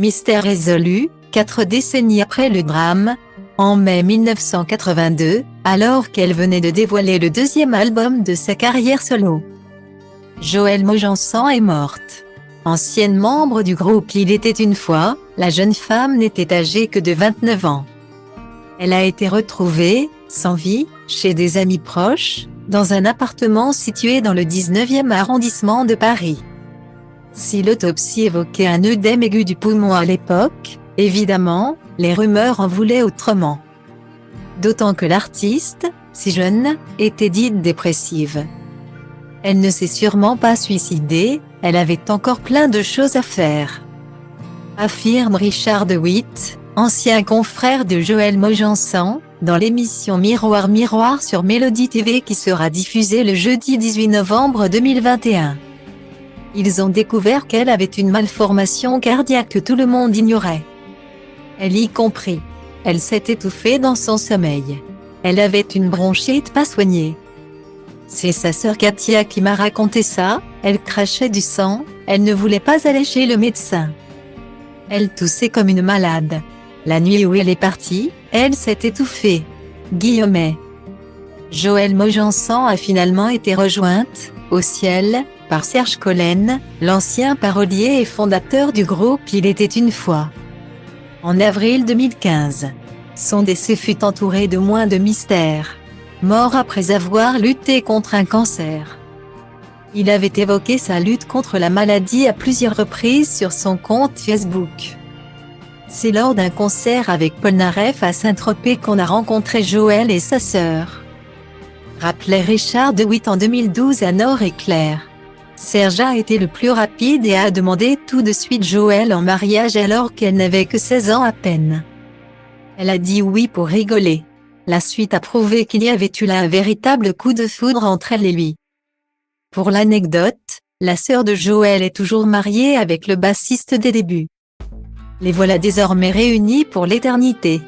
Mystère résolu, 4 décennies après le drame. En mai 1982, alors qu'elle venait de dévoiler le deuxième album de sa carrière solo, Joëlle Mogensan est morte. Ancienne membre du groupe Il était une fois, la jeune femme n'était âgée que de 29 ans. Elle a été retrouvée, sans vie, chez des amis proches, dans un appartement situé dans le 19e arrondissement de Paris. Si l'autopsie évoquait un œdème aigu du poumon à l'époque, évidemment, les rumeurs en voulaient autrement. D'autant que l'artiste, si jeune, était dite dépressive. Elle ne s'est sûrement pas suicidée, elle avait encore plein de choses à faire, affirme Richard de Witt, ancien confrère de Joëlle Mogensan, dans l'émission Miroir Miroir sur Mélodie TV qui sera diffusée le jeudi 18 novembre 2021. Ils ont découvert qu'elle avait une malformation cardiaque que tout le monde ignorait. Elle y compris. Elle s'est étouffée dans son sommeil. Elle avait une bronchite pas soignée. C'est sa sœur Katia qui m'a raconté ça, elle crachait du sang, elle ne voulait pas aller chez le médecin. Elle toussait comme une malade. La nuit où elle est partie, elle s'est étouffée. Guillemets. Joëlle Mogensan a finalement été rejointe, au ciel, par Serge Collen, l'ancien parolier et fondateur du groupe Il était une fois. En avril 2015, son décès fut entouré de moins de mystère. Mort après avoir lutté contre un cancer. Il avait évoqué sa lutte contre la maladie à plusieurs reprises sur son compte Facebook. C'est lors d'un concert avec Polnareff à Saint-Tropez qu'on a rencontré Joëlle et sa sœur. Rappelait Richard de Witt en 2012 à Nord et Claire. Serge a été le plus rapide et a demandé tout de suite Joëlle en mariage alors qu'elle n'avait que 16 ans à peine. Elle a dit oui pour rigoler. La suite a prouvé qu'il y avait eu là un véritable coup de foudre entre elle et lui. Pour l'anecdote, la sœur de Joëlle est toujours mariée avec le bassiste des débuts. Les voilà désormais réunis pour l'éternité.